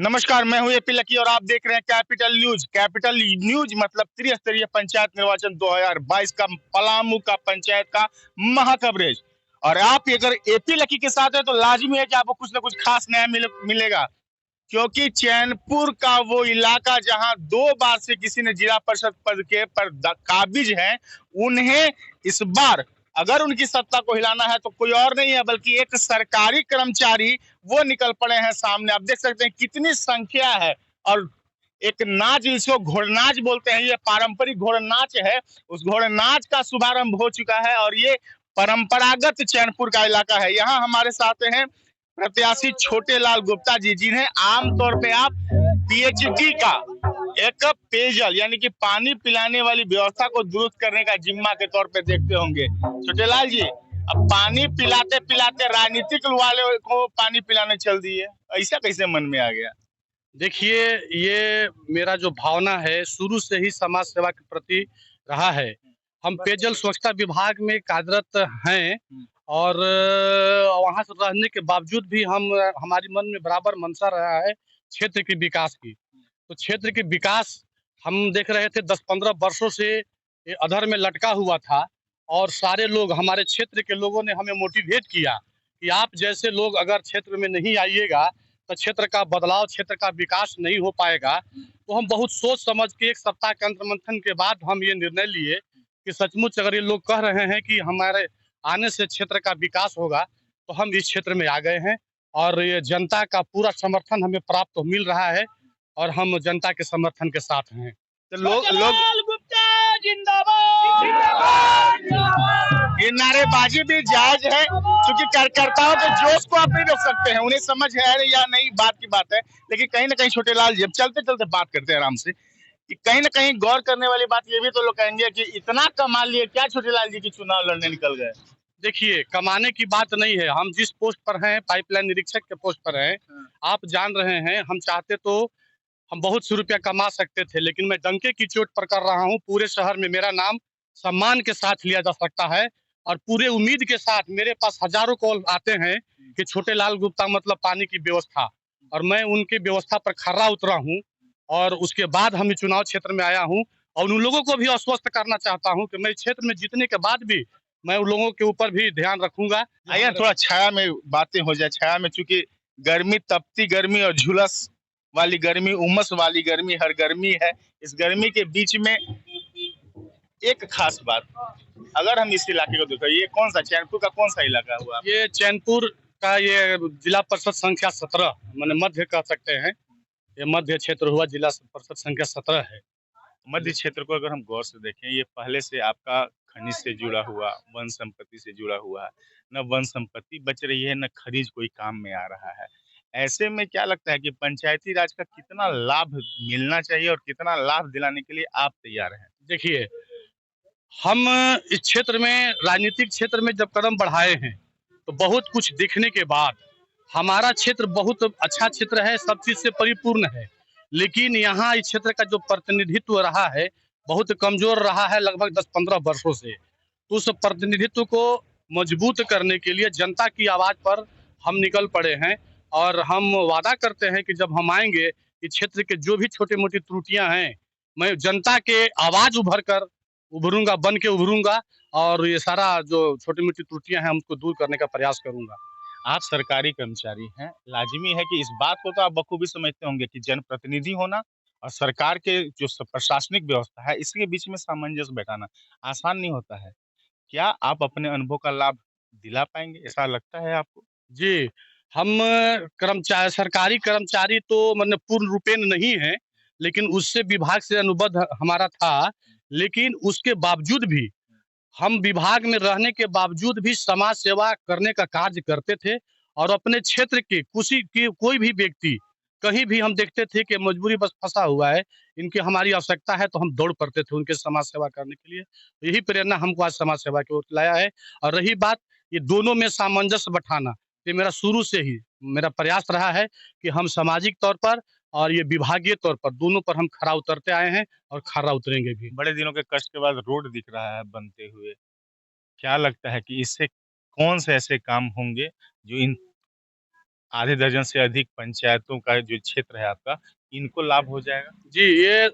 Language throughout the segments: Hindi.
नमस्कार, मैं हूं एपी लकी और आप देख रहे हैं कैपिटल न्यूज। कैपिटल न्यूज मतलब त्रिस्तरीय पंचायत निर्वाचन 2022 का पलामू का पंचायत का महा कवरेज। और आप अगर एपी लकी के साथ है तो लाजिमी है कि आपको कुछ ना कुछ खास नया मिलेगा, क्योंकि चैनपुर का वो इलाका जहां 2 बार से किसी ने जिला परिषद पद के पर काबिज है, उन्हें इस बार अगर उनकी सत्ता को हिलाना है तो कोई और नहीं है बल्कि एक सरकारी कर्मचारी वो निकल पड़े हैं सामने। आप देख सकते हैं कितनी संख्या है। और एक नाच जिसको घोड़नाच बोलते हैं, ये पारंपरिक घोड़नाच है। उस घोड़नाच का शुभारंभ हो चुका है और ये परंपरागत चैनपुर का इलाका है। यहाँ हमारे साथ हैं प्रत्याशी छोटे लाल गुप्ता जी, जिन्हें आमतौर पे आप पीएचडी का एक पेयजल यानी कि पानी पिलाने वाली व्यवस्था को दुरुस्त करने का जिम्मा के तौर पे देखते होंगे। छोटे लाल जी, अब पानी पिलाते पिलाते राजनीतिक वाले को पानी पिलाने चल दिए, ऐसा कैसे मन में आ गया? देखिए, ये मेरा जो भावना है शुरू से ही समाज सेवा के प्रति रहा है। हम पेयजल स्वच्छता विभाग में कार्यरत हैं और वहाँ से रहने के बावजूद भी हमारी मन में बराबर मंशा रहा है क्षेत्र के विकास की। तो क्षेत्र के विकास हम देख रहे थे 10-15 वर्षों से ये अधर में लटका हुआ था और सारे लोग हमारे क्षेत्र के लोगों ने हमें मोटिवेट किया कि आप जैसे लोग अगर क्षेत्र में नहीं आइएगा तो क्षेत्र का बदलाव, क्षेत्र का विकास नहीं हो पाएगा। तो हम बहुत सोच समझ के 1 सप्ताह के अंतर्मंथन के बाद हम ये निर्णय लिए कि सचमुच अगर ये लोग कह रहे हैं कि हमारे आने से क्षेत्र का विकास होगा, तो हम इस क्षेत्र में आ गए हैं और ये जनता का पूरा समर्थन हमें प्राप्त मिल रहा है और हम जनता के समर्थन के साथ हैं। तो लोग ये नारेबाजी भी जायज है, क्योंकि कार्यकर्ताओं के जोश को आप नहीं रोक सकते हैं। उन्हें समझ है या नहीं, बात की बात है, लेकिन कहीं ना कहीं छोटे लाल जी, अब चलते चलते बात करते हैं आराम से, कि कहीं ना कहीं गौर करने वाली बात ये भी तो लोग कहेंगे कि इतना कमा लिए क्या छोटे लाल जी की चुनाव लड़ने निकल गए। देखिए, कमाने की बात नहीं है। हम जिस पोस्ट पर हैं, पाइपलाइन निरीक्षक के पोस्ट पर हैं, आप जान रहे हैं, हम चाहते तो हम बहुत से रुपया कमा सकते थे, लेकिन मैं डंके की चोट पर कर रहा हूँ। पूरे शहर में मेरा नाम सम्मान के साथ लिया जा सकता है और पूरे उम्मीद के साथ मेरे पास हजारों कॉल आते हैं कि छोटे लाल गुप्ता मतलब पानी की व्यवस्था, और मैं उनकी व्यवस्था पर खरा उतरा हूँ और उसके बाद हम चुनाव क्षेत्र में आया हूँ और उन लोगों को भी आश्वस्त करना चाहता हूँ कि मैं क्षेत्र में जीतने के बाद भी मैं उन लोगों के ऊपर भी ध्यान रखूंगा। आइए थोड़ा छाया में बातें हो जाए। छाया में, चूंकि गर्मी, तपती गर्मी और झुलस वाली गर्मी, उमस वाली गर्मी, हर गर्मी है। इस गर्मी के बीच में एक खास बात, अगर हम इस इलाके को देखें, ये कौन सा चैनपुर का कौन सा इलाका हुआ? ये चैनपुर का ये जिला परिषद संख्या 17 माने मध्य कह सकते हैं। ये मध्य क्षेत्र हुआ, जिला परिषद संख्या 17 है। मध्य क्षेत्र को अगर हम गौर से देखें, ये पहले से आपका खनिज से जुड़ा हुआ, वन संपत्ति से जुड़ा हुआ है। न वन संपत्ति बच रही है, न खनिज कोई काम में आ रहा है। ऐसे में क्या लगता है कि पंचायती राज का कितना लाभ मिलना चाहिए और कितना लाभ दिलाने के लिए आप तैयार हैं? देखिए, हम इस क्षेत्र में, राजनीतिक क्षेत्र में जब कदम बढ़ाए हैं तो बहुत कुछ देखने के बाद हमारा क्षेत्र बहुत अच्छा क्षेत्र है, सब चीज से परिपूर्ण है, लेकिन यहाँ इस क्षेत्र का जो प्रतिनिधित्व रहा है बहुत कमजोर रहा है लगभग 10-15 वर्षों से। तो उस प्रतिनिधित्व को मजबूत करने के लिए जनता की आवाज पर हम निकल पड़े हैं और हम वादा करते हैं कि जब हम आएंगे इस क्षेत्र के जो भी छोटी मोटी त्रुटियां हैं, मैं जनता के आवाज उभरूंगा, बन के उभरूंगा और ये सारा जो छोटी-मोटी त्रुटियाँ हैं, हम उसको दूर करने का प्रयास करूँगा। आप सरकारी कर्मचारी हैं, लाजिमी है कि इस बात को तो आप बखूबी समझते होंगे कि जनप्रतिनिधि होना और सरकार के जो प्रशासनिक व्यवस्था है, इसके बीच में सामंजस्य बैठाना आसान नहीं होता है। क्या आप अपने अनुभव का लाभ दिला पाएंगे, ऐसा लगता है आपको? जी, हम सरकारी कर्मचारी तो मतलब पूर्ण रूपेण नहीं हैं, लेकिन उससे विभाग से अनुबंध हमारा था, लेकिन उसके बावजूद भी हम विभाग में रहने के बावजूद भी समाज सेवा करने का कार्य करते थे और अपने क्षेत्र के कोई भी व्यक्ति कहीं भी हम देखते थे कि मजबूरी बस फंसा हुआ है, इनकी हमारी आवश्यकता है, तो हम दौड़ पड़ते थे उनके समाज सेवा करने के लिए। तो यही प्रेरणा हमको आज समाज सेवा की ओर लाया है। और रही बात ये दोनों में सामंजस्य बैठाना, ये मेरा शुरू से ही मेरा प्रयास रहा है कि हम सामाजिक तौर पर और ये विभागीय तौर पर दोनों पर हम खरा उतरते आए हैं और खरा उतरेंगे भी। बड़े दिनों के कष्ट के बाद रोड दिख रहा है बनते हुए। क्या लगता है कि इससे कौन से ऐसे काम होंगे जो इन आधे दर्जन से अधिक पंचायतों का जो क्षेत्र है आपका, इनको लाभ हो जाएगा? जी, ये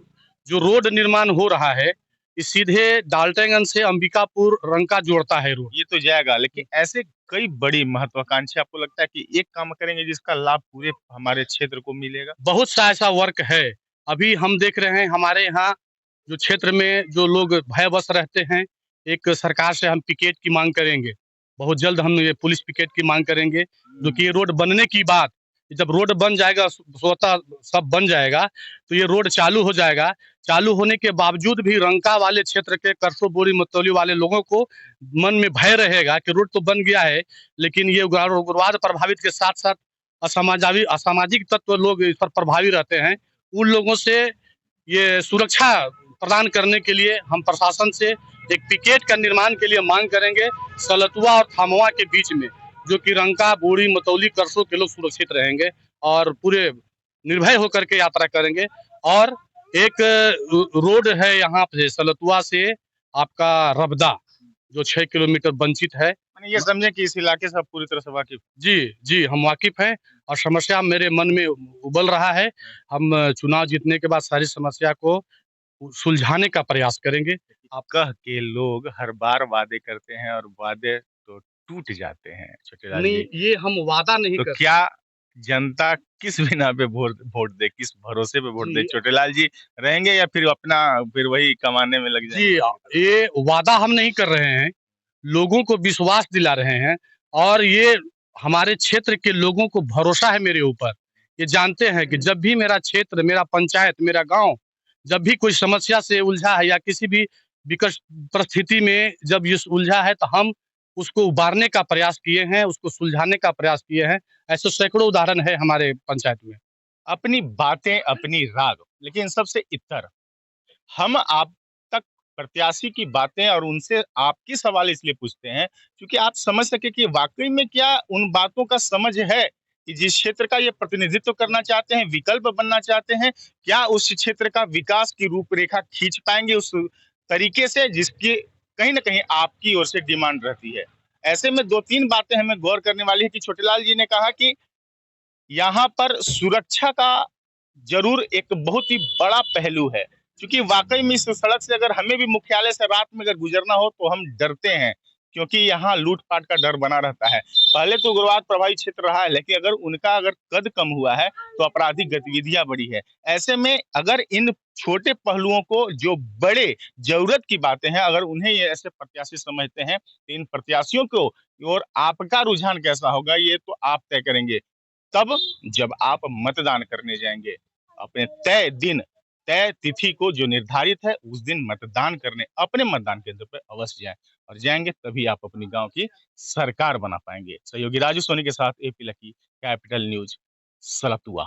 जो रोड निर्माण हो रहा है, ये सीधे डाल्टनगंज से अंबिकापुर रंका जोड़ता है रोड। ये तो जाएगा, लेकिन ऐसे कई बड़ी महत्वाकांक्षी आपको लगता है कि एक काम करेंगे जिसका लाभ पूरे हमारे क्षेत्र को मिलेगा? बहुत सा ऐसा वर्क है। अभी हम देख रहे हैं हमारे यहाँ जो क्षेत्र में जो लोग भयवश रहते हैं, एक सरकार से हम पिकेट की माँग करेंगे। बहुत जल्द हम ये पुलिस पिकेट की माँग करेंगे, जो कि ये रोड बनने की बाद जब रोड बन जाएगा, स्वतः सब बन जाएगा, तो ये रोड चालू हो जाएगा। चालू होने के बावजूद भी रंका वाले क्षेत्र के करसो, बोरी, मतौली वाले लोगों को मन में भय रहेगा कि रोड तो बन गया है, लेकिन ये उग्रवाद प्रभावित के साथ-साथ असामाजिक तत्व लोग इस पर प्रभावी रहते हैं। उन लोगों से ये सुरक्षा प्रदान करने के लिए हम प्रशासन से एक पिकेट का निर्माण के लिए मांग करेंगे, सलतुआ और थामवा के बीच में, जो कि रंका, बोरी, मतौली, करसों के लोग सुरक्षित रहेंगे और पूरे निर्भय होकर के यात्रा करेंगे। और एक रोड है यहाँ पे सलतुआ से आपका रबदा, जो 6 किलोमीटर वंचित है। माने ये समझें कि इस इलाके से आप पूरी तरह से वाकिफ। जी, हम वाकिफ़ हैं और समस्या मेरे मन में उबल रहा है। हम चुनाव जीतने के बाद सारी समस्या को सुलझाने का प्रयास करेंगे। आप कह के लोग हर बार वादे करते हैं और वादे तो टूट जाते हैं, छोटेलाल नहीं, जी। ये हम वादा नहीं तो कर क्या जनता किस बिना पे वोट वोट दे, किस भरोसे पे वोट दे? जी, छोटेलाल जी रहेंगे या फिर अपना फिर वही कमाने में लग जी, जाएंगे? ये वादा हम नहीं कर रहे हैं, लोगों को विश्वास दिला रहे हैं और ये हमारे क्षेत्र के लोगों को भरोसा है मेरे ऊपर। ये जानते हैं कि जब भी मेरा क्षेत्र, मेरा पंचायत, मेरा गाँव जब भी कोई समस्या से उलझा है या किसी भी विकट परिस्थिति में जब ये उलझा है, तो हम उसको उबारने का प्रयास किए हैं, उसको सुलझाने का प्रयास किए हैं। ऐसे सैकड़ों उदाहरण है हमारे पंचायत में। अपनी बातें, अपनी राग, लेकिन सबसे इत्तर। हम आप तक प्रत्याशी की बातें और उनसे आपके सवाल इसलिए पूछते हैं क्योंकि आप समझ सके कि वाकई में क्या उन बातों का समझ है कि जिस क्षेत्र का ये प्रतिनिधित्व करना चाहते हैं, विकल्प बनना चाहते हैं, क्या उस क्षेत्र का विकास की रूपरेखा खींच पाएंगे उस तरीके से जिसकी कहीं ना कहीं आपकी ओर से डिमांड रहती है। ऐसे में दो तीन बातें हमें गौर करने वाली है कि छोटेलाल जी ने कहा कि यहाँ पर सुरक्षा का ज़रूर एक बहुत ही बड़ा पहलू है, क्योंकि वाक़ई में इस सड़क से अगर हमें भी मुख्यालय से रात में अगर गुज़रना हो तो हम डरते हैं, क्योंकि यहाँ लूट-पाट का डर बना रहता है। पहले तो उग्रवाद प्रभावित क्षेत्र रहा है, लेकिन अगर कद कम हुआ है, तो आपराधिक गतिविधियाँ बढ़ी है। ऐसे में अगर इन छोटे पहलुओं को जो बड़े ज़रूरत की बातें हैं, अगर उन्हें ये ऐसे प्रत्याशी समझते हैं, तो इन प्रत्याशियों को और आपका रुझान कैसा होगा, ये तो आप तय करेंगे। तब जब आप मतदान करने जाएंगे अपने तय दिन तय तिथि को जो निर्धारित है उस दिन मतदान करने अपने मतदान केंद्र पर अवश्य जाएं और जाएंगे तभी आप अपनी गांव की सरकार बना पाएंगे। सहयोगी राजू सोनी के साथ एपी लकी, कैपिटल न्यूज, सलतुआ।